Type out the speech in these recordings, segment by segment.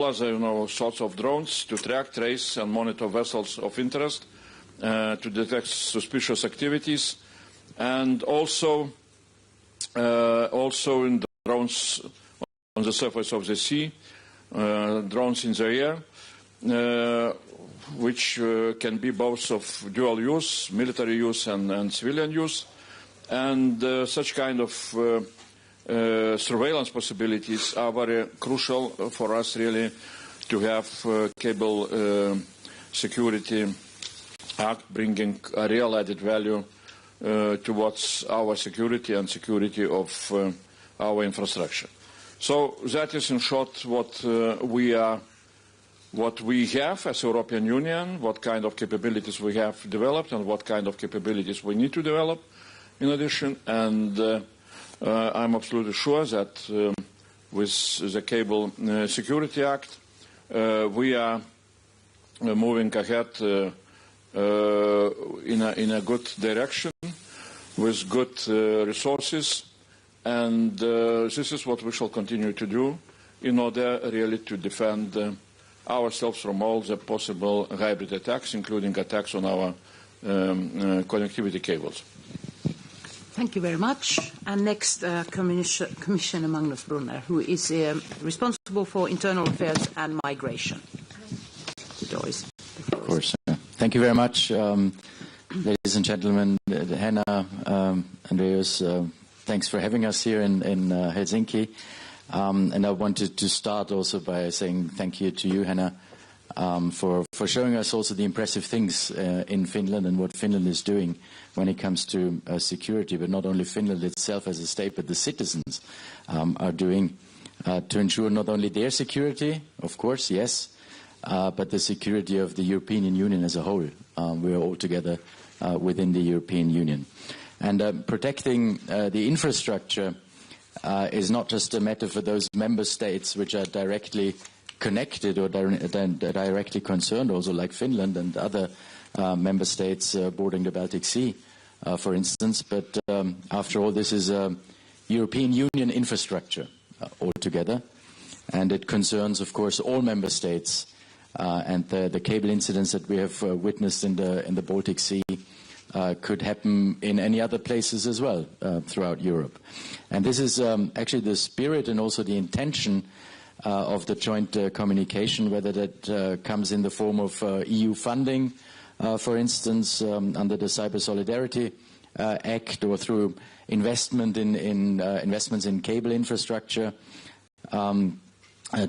other sorts of drones to track, trace, and monitor vessels of interest, to detect suspicious activities, and also in the drones on the surface of the sea, drones in the air, which can be both of dual use, military use and civilian use, and such kind of surveillance possibilities are very crucial for us really to have cable security act bringing a real added value towards our security and security of our infrastructure. So that is in short what we have as European Union, what kind of capabilities we have developed and what kind of capabilities we need to develop in addition. And I'm absolutely sure that with the Cable Security Act, we are moving ahead in a good direction with good resources, and this is what we shall continue to do in order really to defend ourselves from all the possible hybrid attacks, including attacks on our connectivity cables. Thank you very much. And next, Commissioner Magnus Brunner, who is responsible for internal affairs and migration. Of course. Thank you very much, ladies and gentlemen. Henna, Andreas, thanks for having us here in Helsinki. And I wanted to start also by saying thank you to you, Henna, for showing us also the impressive things in Finland and what Finland is doing when it comes to security, but not only Finland itself as a state, but the citizens are doing to ensure not only their security, of course, yes, but the security of the European Union as a whole. We are all together within the European Union. And protecting the infrastructure is not just a matter for those member states which are directly connected or directly concerned, also like Finland and other member states bordering the Baltic Sea, for instance. But after all, this is a European Union infrastructure altogether, and it concerns, of course, all member states. And the cable incidents that we have witnessed in the Baltic Sea could happen in any other places as well throughout Europe. And this is actually the spirit and also the intention of the joint communication, whether that comes in the form of EU funding, for instance, under the Cyber Solidarity Act, or through investments in cable infrastructure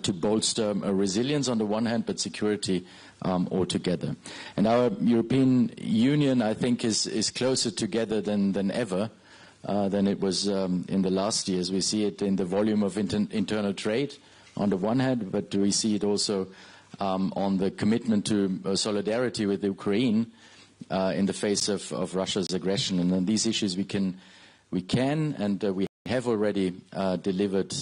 to bolster resilience on the one hand, but security altogether. And our European Union, I think, is closer together than ever than it was in the last years. We see it in the volume of internal trade on the one hand, but we see it also on the commitment to solidarity with Ukraine in the face of Russia's aggression. And on these issues we can and we have already delivered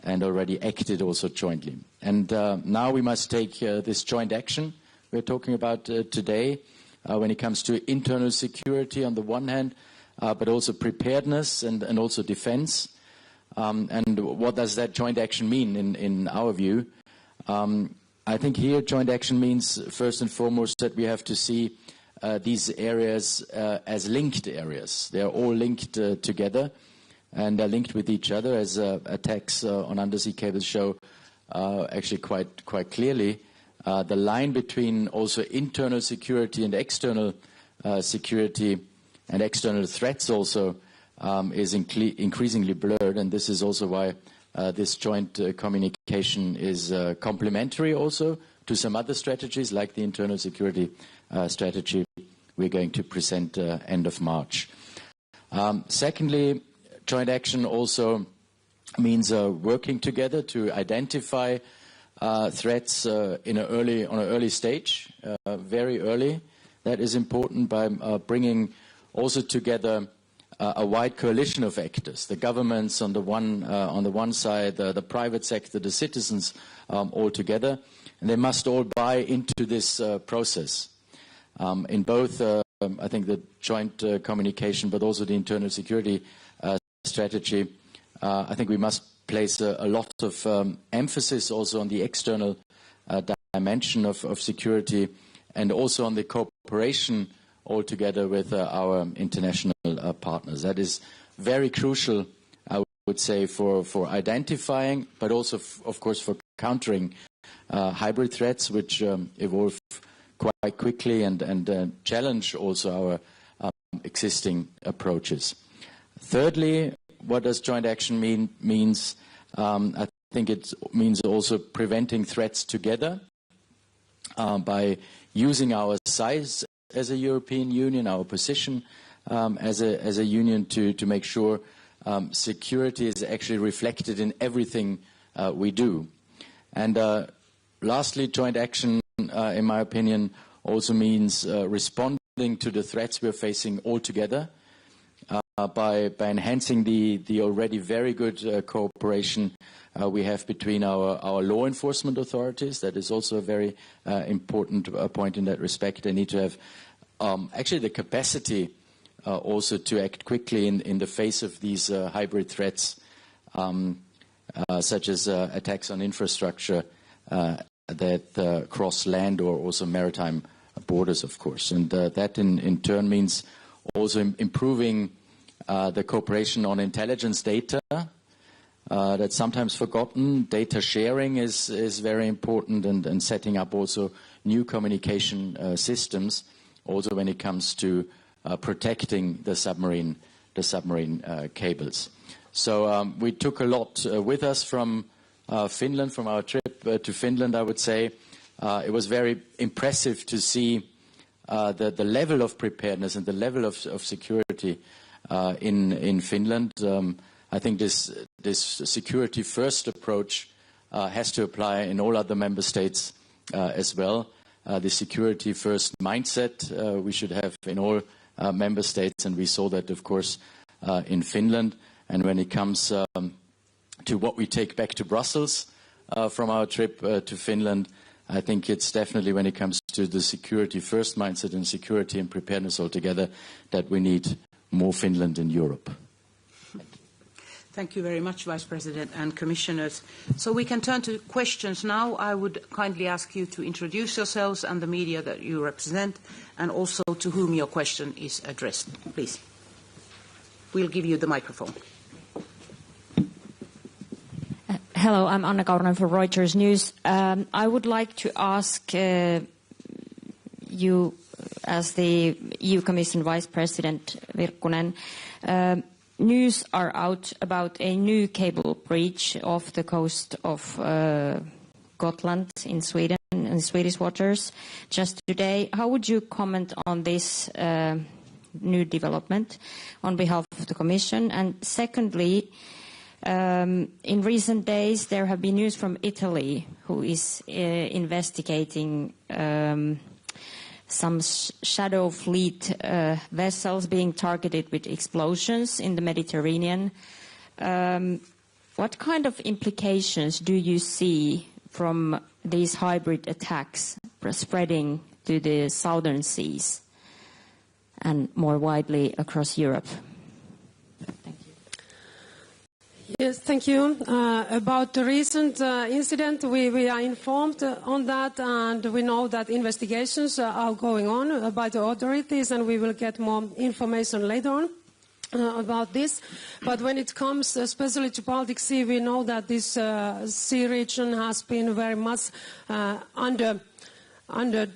and already acted also jointly. And now we must take this joint action we're talking about today when it comes to internal security on the one hand, but also preparedness and also defense. And what does that joint action mean in our view? I think here joint action means first and foremost that we have to see these areas as linked areas. They are all linked together, and they're linked with each other, as attacks on undersea cables show actually quite clearly. The line between also internal security and external security and external threats also is increasingly blurred, and this is also why this joint communication is complementary also to some other strategies like the internal security strategy we're going to present end of March. Secondly, joint action also means working together to identify threats on an early stage, very early. That is important by bringing also together a wide coalition of actors, the governments on the one side, the private sector, the citizens all together, and they must all buy into this process. In both, I think, the joint communication, but also the internal security strategy, I think we must place a lot of emphasis also on the external dimension of security, and also on the cooperation altogether with our international partners. That is very crucial, I would say, for identifying, but also, of course, for countering hybrid threats, which evolve quite quickly and challenge also our existing approaches. Thirdly, what does joint action means? I think it means also preventing threats together by using our size as a European Union, our position as a union to make sure security is actually reflected in everything we do. And lastly, joint action, in my opinion, also means responding to the threats we're facing all together by enhancing the already very good cooperation we have between our law enforcement authorities. That is also a very important point in that respect. They need to have actually the capacity also to act quickly in the face of these hybrid threats, such as attacks on infrastructure that cross land or also maritime borders, of course. And that in turn means also improving the cooperation on intelligence data. That's sometimes forgotten. Data sharing is very important, and setting up also new communication systems, also when it comes to protecting the submarine cables. So we took a lot with us from Finland, from our trip to Finland, I would say. It was very impressive to see the level of preparedness and the level of security in Finland. I think this security first approach has to apply in all other member states as well. The security first mindset we should have in all member states, and we saw that, of course, in Finland. And when it comes to what we take back to Brussels from our trip to Finland, I think it's definitely, when it comes to the security first mindset and security and preparedness altogether, that we need more Finland in Europe. Thank you very much, Vice President and Commissioners. So we can turn to questions now. I would kindly ask you to introduce yourselves and the media that you represent, and also to whom your question is addressed. Please. We'll give you the microphone. Hello, I'm Anna Kauronen for Reuters News. I would like to ask you, as the EU Commission Vice President Virkkunen, news are out about a new cable breach off the coast of Gotland in Sweden, in Swedish waters, just today. How would you comment on this new development on behalf of the Commission? And secondly, in recent days there have been news from Italy, who is investigating some shadow fleet vessels being targeted with explosions in the Mediterranean. What kind of implications do you see from these hybrid attacks spreading to the southern seas and more widely across Europe? Thank you. Yes, thank you. About the recent incident, we are informed on that, and we know that investigations are going on by the authorities, and we will get more information later on about this. But when it comes especially to Baltic Sea, we know that this sea region has been very much under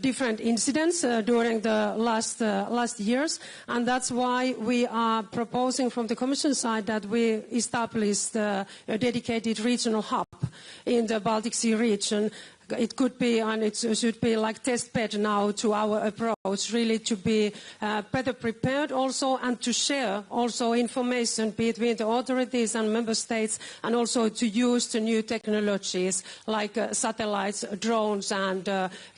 different incidents during the last years, and that's why we are proposing from the Commission side that we establish a dedicated regional hub in the Baltic Sea region. It could be, and it should be like test bed now to our approach, really to be better prepared also, and to share also information between the authorities and member states, and also to use the new technologies like satellites, drones and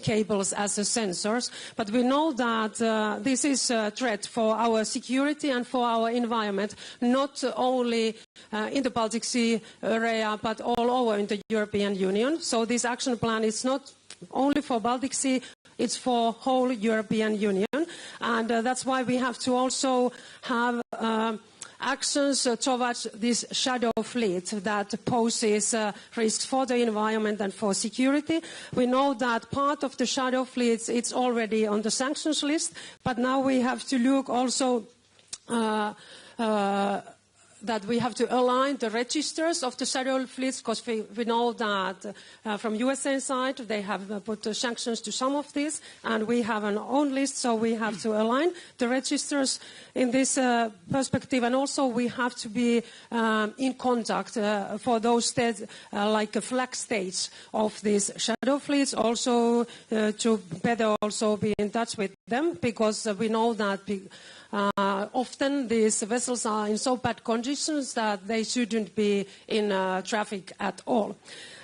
cables as sensors. But we know that this is a threat for our security and for our environment, not only in the Baltic Sea area, but all over in the European Union. So this action plan is not only for Baltic Sea, it's for whole European Union. And that's why we have to also have actions towards this shadow fleet that poses risks for the environment and for security. We know that part of the shadow fleets, it's already on the sanctions list, but now we have to look also that we have to align the registers of the shadow fleets, because we know that from USA side they have put sanctions to some of these, and we have an own list, so we have to align the registers in this perspective, and also we have to be in contact for those states, like a flag states of these shadow fleets, also to better also be in touch with them, because we know that often these vessels are in so bad conditions that they shouldn't be in traffic at all.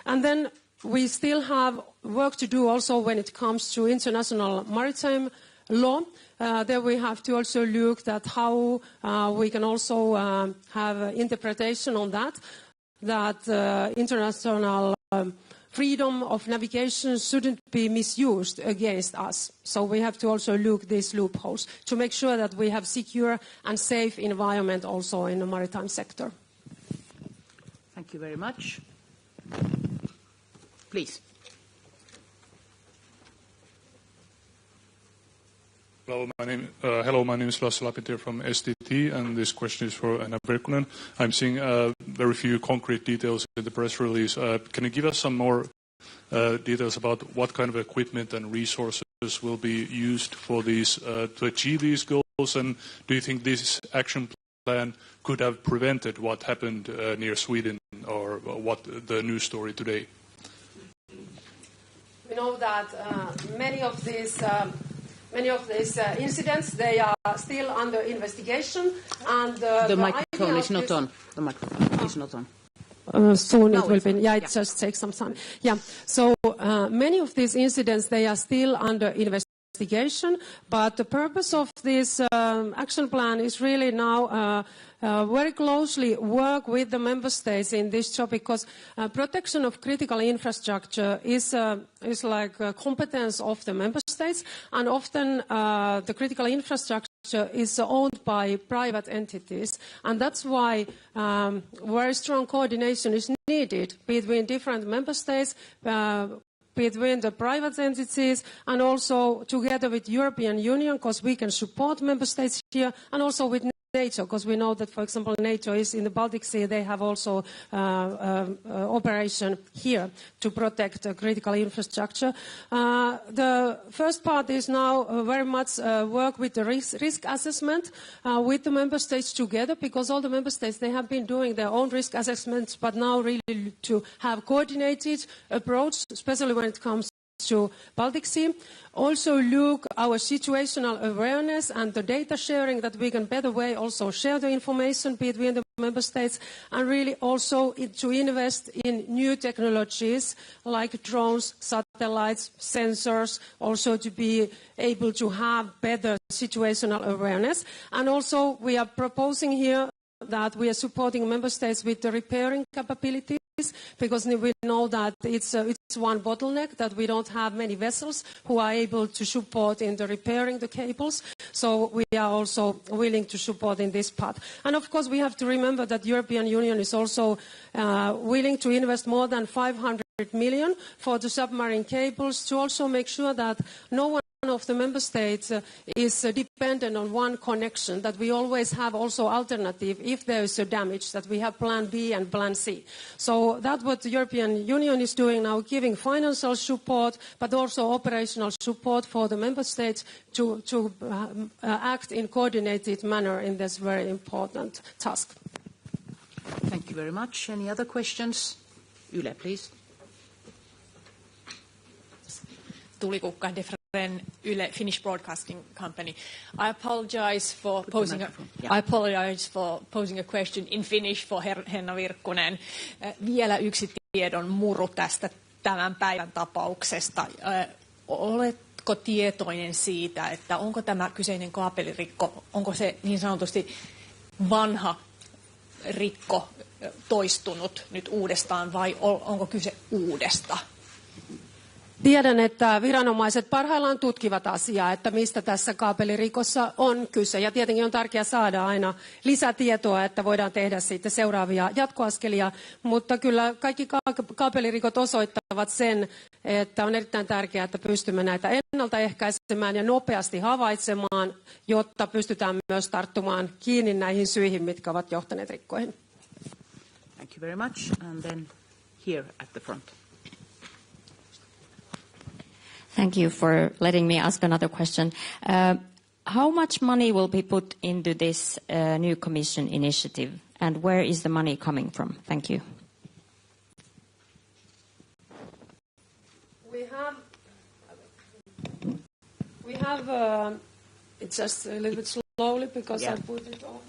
And then we still have work to do also when it comes to international maritime law. There we have to also look at how we can also have interpretation on that international freedom of navigation shouldn't be misused against us. So we have to also look at these loopholes to make sure that we have secure and safe environment also in the maritime sector. Thank you very much. Please. Hello, my name is Lasse Lapintie from STT, and this question is for Henna Virkkunen. I'm seeing very few concrete details in the press release. Can you give us some more details about what kind of equipment and resources will be used for these to achieve these goals? And do you think this action plan could have prevented what happened near Sweden, or what the news story today? We know that many of these incidents, they are still under investigation, and the microphone is not on. The microphone is not on. Soon it will be. Yeah, it just takes some time. Yeah. So many of these incidents, they are still under investigation, but the purpose of this action plan is really now very closely work with the member states in this topic, because protection of critical infrastructure is like a competence of the member states, and often the critical infrastructure is owned by private entities, and that's why very strong coordination is needed between different member states, between the private entities, and also together with European Union, because we can support member states here, and also with NATO, because we know that, for example, NATO is in the Baltic Sea. They have also operation here to protect critical infrastructure. The first part is now very much work with the risk assessment with the member states together, because all the member states, they have been doing their own risk assessments, but now really to have coordinated approach, especially when it comes to Baltic Sea. Also look our situational awareness and the data sharing, that we can better way also share the information between the member states, and really also to invest in new technologies like drones, satellites, sensors, also to be able to have better situational awareness. And also we are proposing here that we are supporting member states with the repairing capabilities, because we know that it's one bottleneck, that we don't have many vessels who are able to support in the repairing the cables. So we are also willing to support in this part. And of course we have to remember that the European Union is also willing to invest more than 500 million for the submarine cables, to also make sure that no one of the member states is dependent on one connection, that we always have also alternative if there is a damage, that we have plan B and plan C. So that's what the European Union is doing now, giving financial support, but also operational support for the member states to act in coordinated manner in this very important task. Thank you very much. Any other questions? Yle, please. Tuuli Kukka, Defren Yle, Finnish Broadcasting Company. I apologize for posing a question in Finnish for Henna Virkkunen. Vielä yksi tiedon muru tästä tämän päivän tapauksesta. Oletko tietoinen siitä, että onko tämä kyseinen kaapelirikko, onko se niin sanotusti vanha rikko toistunut nyt uudestaan, vai onko kyse uudesta? Tiedän, että viranomaiset parhaillaan tutkivat asiaa, että mistä tässä kaapelirikossa on kyse. Ja tietenkin on tärkeää saada aina lisätietoa, että voidaan tehdä sitten seuraavia jatkoaskelia. Mutta kyllä kaikki kaapelirikot osoittavat sen, että on erittäin tärkeää, että pystymme näitä ennaltaehkäisemään ja nopeasti havaitsemaan, jotta pystytään myös tarttumaan kiinni näihin syihin, mitkä ovat johtaneet rikkoihin. Thank you very much. And then here at the front. Thank you for letting me ask another question. How much money will be put into this new Commission initiative, and where is the money coming from? Thank you. We have it's just a little bit slowly because I put it off.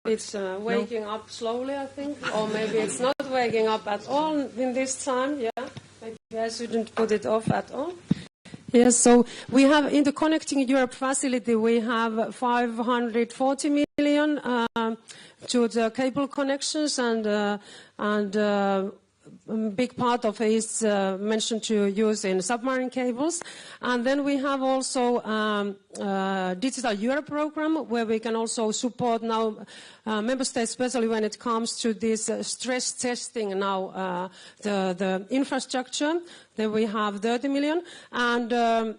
It's waking up slowly, I think, or maybe it's not waking up at all in this time. Yeah, maybe I shouldn't put it off at all. Yes, so we have in the Connecting Europe facility we have 540 million to the cable connections, and a big part of it is mentioned to use in submarine cables. And then we have also Digital Europe program, where we can also support now member states, especially when it comes to this stress testing now, the infrastructure. Then we have 30 million. And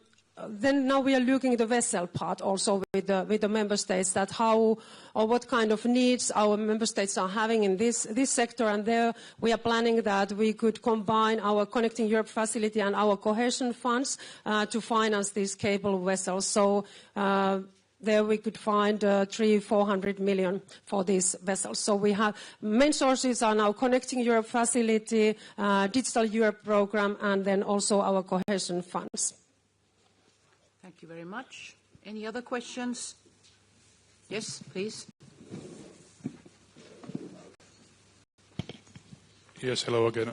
then now we are looking at the vessel part also with the member states, that how or what kind of needs our member states are having in this sector. And there we are planning that we could combine our Connecting Europe facility and our cohesion funds to finance these cable vessels. So there we could find 300-400 million for these vessels. So we have main sources are now Connecting Europe facility, Digital Europe program, and then also our cohesion funds. Thank you very much. Any other questions? Yes, please. Yes, hello again,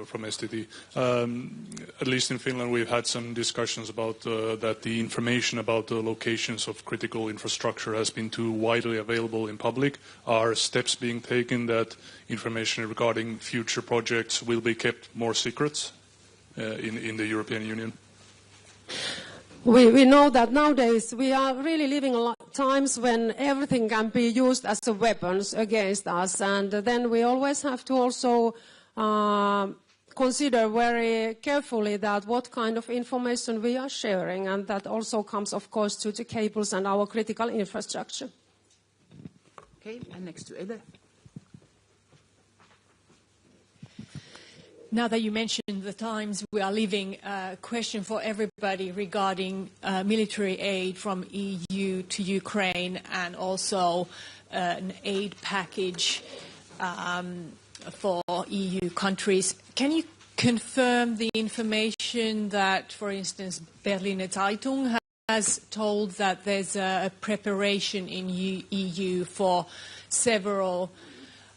from STT. At least in Finland we've had some discussions about that the information about the locations of critical infrastructure has been too widely available in public. Are steps being taken that information regarding future projects will be kept more secret in the European Union? We know that nowadays we are really living times when everything can be used as a weapons against us, and then we always have to also consider very carefully that what kind of information we are sharing, and that also comes, of course, to the cables and our critical infrastructure. Okay, and next to Ede. Now that you mentioned the times we are living, a question for everybody regarding military aid from EU to Ukraine, and also an aid package for EU countries. Can you confirm the information that, for instance, Berliner Zeitung has told that there's a preparation in EU for several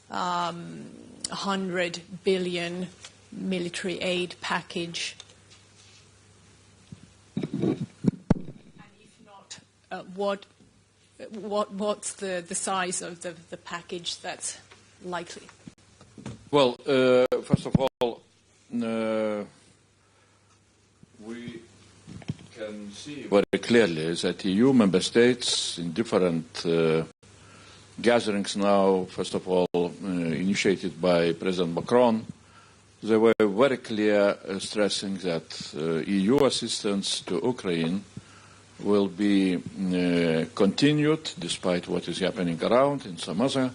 100 billion military aid package? And if not, what's the size of the package that's likely? Well, first of all, we can see very clearly that EU member states in different gatherings now, first of all, initiated by President Macron, they were very clear stressing that EU assistance to Ukraine will be continued despite what is happening around in some other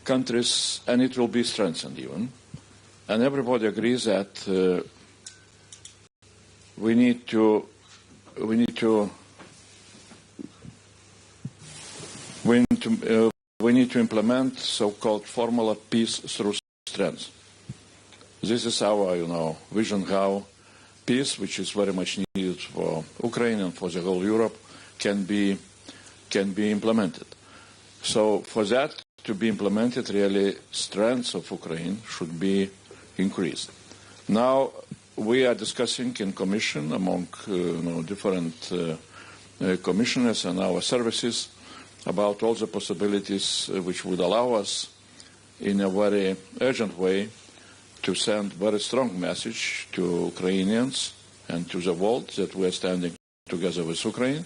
countries, and it will be strengthened even. And everybody agrees that we need to implement so-called formula peace through strength. This is our, vision how peace, which is very much needed for Ukraine and for the whole Europe, can be implemented. So for that to be implemented, really, strength of Ukraine should be increased. Now we are discussing in Commission among different commissioners and our services about all the possibilities which would allow us in a very urgent way to send very strong message to Ukrainians and to the world that we are standing together with Ukraine.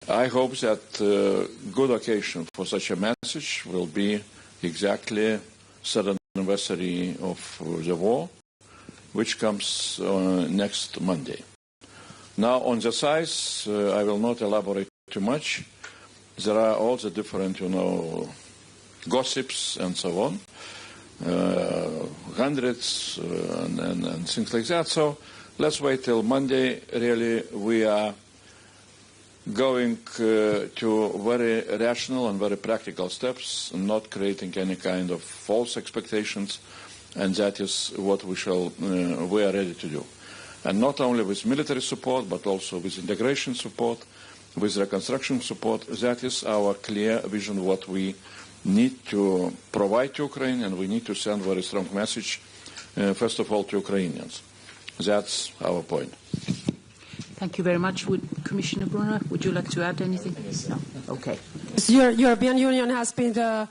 I hope that good occasion for such a message will be exactly 7th anniversary of the war, which comes next Monday. Now, on the size, I will not elaborate too much. There are all the different, gossips and so on, hundreds and things like that. So let's wait till Monday. Really, we are going to very rational and very practical steps, not creating any kind of false expectations, and that is what we are ready to do. And not only with military support, but also with integration support, with reconstruction support. That is our clear vision, what we need to provide to Ukraine, and we need to send a very strong message, first of all, to Ukrainians. That's our point. Thank you very much. Commissioner Brunner, would you like to add anything? No. Okay. The European Union has been the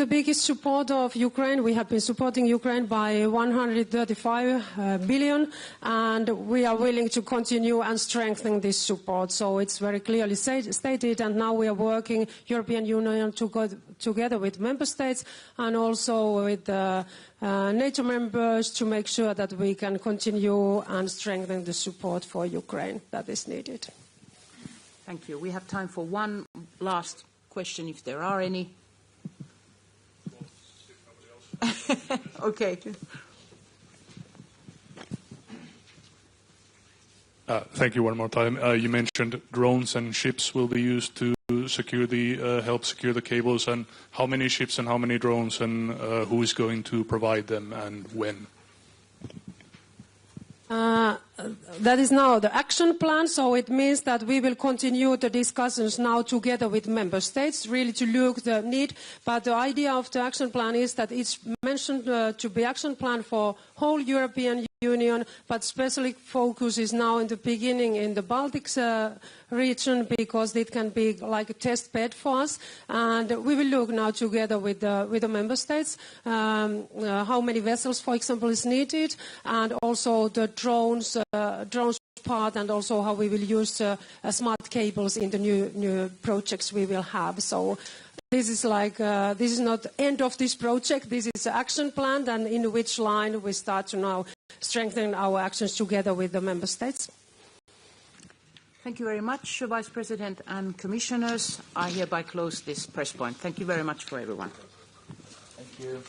biggest supporter of Ukraine. We have been supporting Ukraine by 135 billion, and we are willing to continue and strengthen this support. So it's very clearly stated, and now we are working, European Union, to go together with member states and also with NATO members to make sure that we can continue and strengthen the support for Ukraine that is needed. Thank you. We have time for one last question, if there are any. Okay. Thank you one more time. You mentioned drones and ships will be used to secure help secure the cables. And how many ships and how many drones, and who is going to provide them and when? That is now the action plan, so it means that we will continue the discussions now together with member states, really to look the need. But the idea of the action plan is that it's mentioned to be action plan for whole European Union, but special focus is now in the beginning in the Baltics region, because it can be like a test bed for us. And we will look now together with the member states how many vessels, for example, is needed, and also the drones part, and also how we will use smart cables in the new projects we will have. So this is this is not the end of this project. This is an action plan, and in which line we start to now strengthen our actions together with the member states. Thank you very much, Vice President and Commissioners. I hereby close this press point. Thank you very much for everyone. Thank you.